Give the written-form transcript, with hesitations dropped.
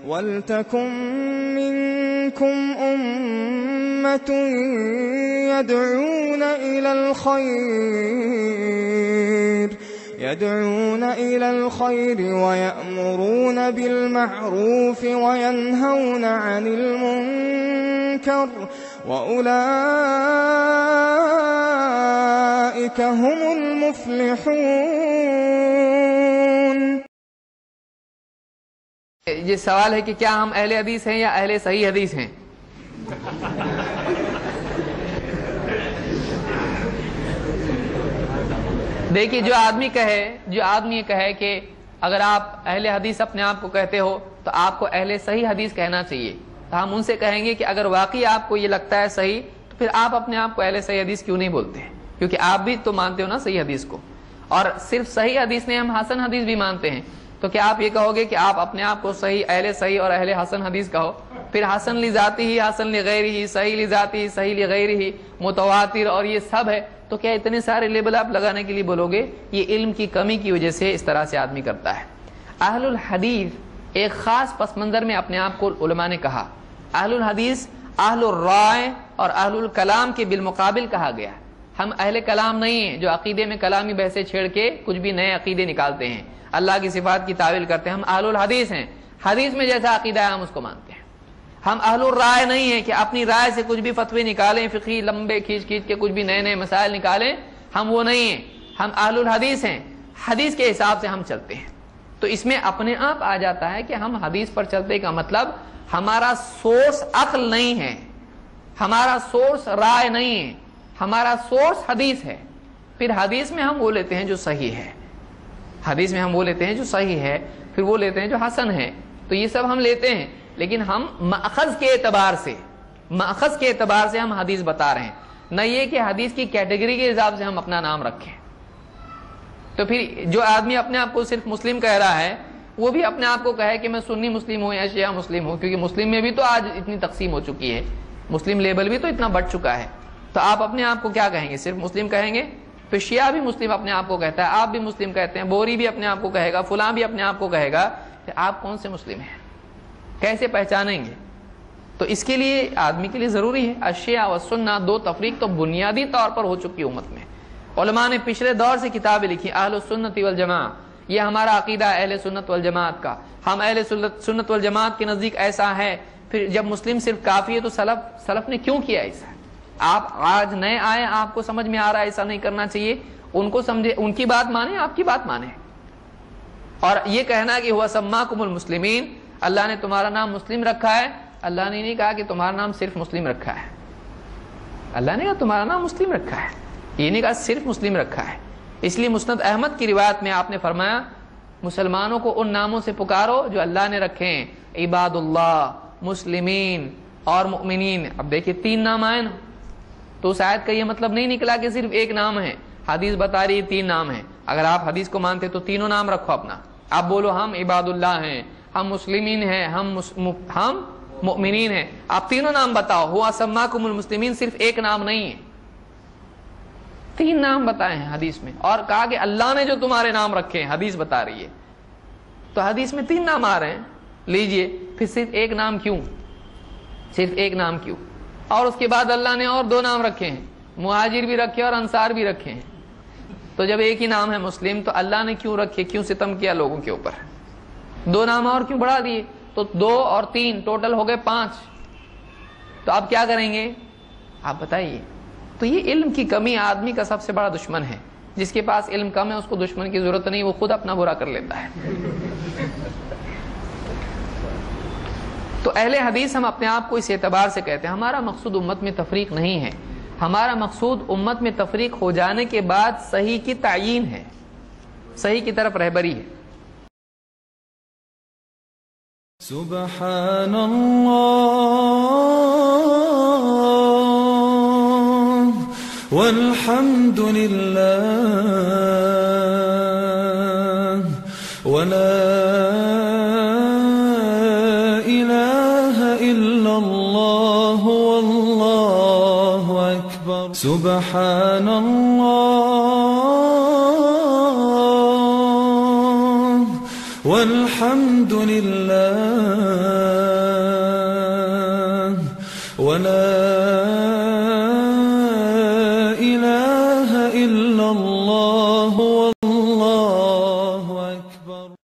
وَلْتَكُن مِّنكُمْ أُمَّةٌ يَدْعُونَ إِلَى الْخَيْرِ وَيَأْمُرُونَ بِالْمَعْرُوفِ وَيَنْهَوْنَ عَنِ الْمُنكَرِ وَأُولَئِكَ هُمُ الْمُفْلِحُونَ۔ یہ سوال ہے کہ کیا ہم اہل حدیث ہیں یا اہل صحیح حدیث ہیں؟ دیکھیے، جو آدمی یہ کہے کہ اگر آپ اہل حدیث اپنے آپ کو کہتے ہو تو آپ کو اہل صحیح حدیث کہنا چاہیے، تو ہم ان سے کہیں گے کہ اگر واقعی آپ کو یہ لگتا ہے صحیح تو پھر آپ اپنے آپ کو اہل صحیح حدیث کیوں نہیں بولتے ہیں؟ کیونکہ آپ بھی تو مانتے ہو نا صحیح حدیث کو، اور صرف صحیح حدیث نہیں، ہم حسن حدیث بھی مانتے ہیں، تو کیا آپ یہ کہو گے کہ آپ اپنے آپ کو صحیح اہل صحیح اور اہل حسن حدیث کہو؟ پھر حسن لذاتی ہی، حسن لغیرہ ہی، صحیح لذاتی ہی، صحیح لغیرہ ہی، متواتر اور یہ سب ہے، تو کیا اتنے سارے لیبل آپ لگانے کے لیے بولو گے؟ یہ علم کی کمی کی وجہ سے اس طرح سے آدمی کرتا ہے۔ اہل الحدیث ایک خاص پس منظر میں اپنے آپ کو علماء نے کہا۔ اہل الحدیث اہل الرائے اور اہل الکلام کے بالمقابل کہا گیا۔ ہم اہل کلام نہیں ہیں جو عقیدے میں کلامی بحثیں چھیڑ کے کچھ بھی نئے عقیدے نکالتے ہیں، اللہ کی صفات کی تعویل کرتے ہیں۔ ہم اہل الحدیث ہیں، حدیث میں جیسا عقیدہ ہے ہم اس کو مانتے ہیں۔ ہم اہل الرائے نہیں ہیں کہ اپنی رائے سے کچھ بھی فتوی نکالیں، فقہی لمبے کھینچ کے کچھ بھی نئے نئے مسائل نکالیں، ہم وہ نہیں ہیں۔ ہم اہل الحدیث ہیں، حدیث کے حساب سے ہم چلتے ہیں۔ تو اس میں اپنے آپ آ جاتا ہے کہ ہم حدیث پر چلتے کا مطلب ہمارا سورس عقل نہیں ہے، ہمارا سورس رائے نہیں ہے، ہمارا سورس حدیث ہے۔ پھر حدیث میں ہم وہ لیتے ہیں جو صحیح ہے، حدیث میں ہم وہ لیتے ہیں جو صحیح ہے، پھر وہ لیتے ہیں جو حسن ہے، تو یہ سب ہم لیتے ہیں، لیکن ہم مأخذ کے اعتبار سے ہم حدیث بتا رہے ہیں، نہ یہ کہ حدیث کی کیٹیگری کے حساب سے ہم اپنا نام رکھیں۔ تو پھر جو آدمی اپنے آپ کو صرف مسلم کہہ رہا ہے، وہ بھی اپنے آپ کو کہے کہ میں سنی مسلم ہوں یا شیعہ مسلم ہوں، کیونکہ مسلم میں بھی تو آج اتنی تقسیم ہو چکی ہے، مسلم لیبل بھی تو اتنا بڑھ چکا ہے، تو آپ اپنے آپ کو کیا کہیں گے؟ صرف مسلم کہیں گے؟ پھر شیعہ بھی مسلم اپنے آپ کو کہتا ہے، آپ بھی مسلم کہتے ہیں، بوری بھی اپنے آپ کو کہے گا، فلاں بھی اپنے آپ کو کہے گا، کہ آپ کون سے مسلم ہیں؟ کیسے پہچانیں گے؟ تو اس کے لیے آدمی کے لیے ضروری ہے اشیاء و سنہ، دو تفریق تو بنیادی طور پر ہو چکی امت میں۔ علماء نے پچھلے دور سے کتابیں لکھی، اہل السنت والجماعہ، یہ ہمارا عقیدہ ہے اہل سنت والجماعت کا، ہم اہل سنت والجماعت کے نزدیک ایسا ہے۔ پھر جب مسلم صرف کافی ہے تو سلف نے کیوں کیا ایسا؟ آپ آج نئے آئے، آپ کو سمجھ میں آ رہا ہے ایسا نہیں کرنا چاہیے، ان کو سمجھے، ان کی بات مانیں، آپ کی بات مانیں۔ اور یہ کہنا کہ ہوا سماکم المسلمین، اللہ نے تمہارا نام مسلم رکھا ہے، اللہ نے نہیں کہا کہ تمہارا نام صرف مسلم رکھا ہے، اللہ نے کہا تمہارا نام مسلم رکھا ہے، یہ نہیں کہا صرف مسلم رکھا ہے۔ اس لیے مسند احمد کی روایت میں آپ نے فرمایا مسلمانوں کو ان ناموں سے پکارو جو اللہ نے رکھے ہیں، عباد اللہ، مسلمین اور مؤمنین۔ اب دیکھیں 3 نام آئے نا، تو اس آیت کا یہ مطلب نہیں نکلا کہ صرف ایک نام ہے، حدیث بتا رہی 3 نام ہیں۔ اگر آپ حدیث کو مانتے تو تینوں نام رکھو اپنا، آپ بولو ہم عباد اللہ ہیں، ہم مسلمین ہیں، ہم مؤمنین ہیں، آپ تینوں نام بتاؤ۔ ہوا سماکم المسلمین صرف ایک نام نہیں ہے، 3 نام بتائے ہیں حدیث میں، اور کہا کہ اللہ نے جو تمہارے نام رکھے ہیں، حدیث بتا رہی ہے۔ تو حدیث میں 3 نام آ رہے ہیں، لیجئے، پھر صرف ایک نام کیوں؟ صرف ایک نام کیوں؟ اور اس کے بعد اللہ نے اور 2 نام رکھے ہیں، مہاجر بھی رکھے اور انصار بھی رکھے ہیں۔ تو جب ایک ہی نام ہے مسلم، تو اللہ نے کیوں رکھے؟ کیوں ستم کیا لوگوں کے اوپر؟ 2 نام اور کیوں بڑھا دیے؟ تو 2 اور 3 ٹوٹل ہو گئے 5۔ تو اب کیا کریں گے آپ بتائیے؟ تو یہ علم کی کمی آدمی کا سب سے بڑا دشمن ہے۔ جس کے پاس علم کم ہے اس کو دشمن کی ضرورت نہیں، وہ خود اپنا برا کر لیتا ہے۔ تو اہل حدیث ہم اپنے آپ کو اس اعتبار سے کہتے ہیں، ہمارا مقصود امت میں تفریق نہیں ہے، ہمارا مقصود امت میں تفریق ہو جانے کے بعد صحیح کی تعیین ہے، صحیح کی طرف رہبری ہے۔ سبحان اللہ والحمد للہ ولا الہ الا اللہ واللہ اکبر۔ سبحان اللہ والحمد للہ ولا إله إلا الله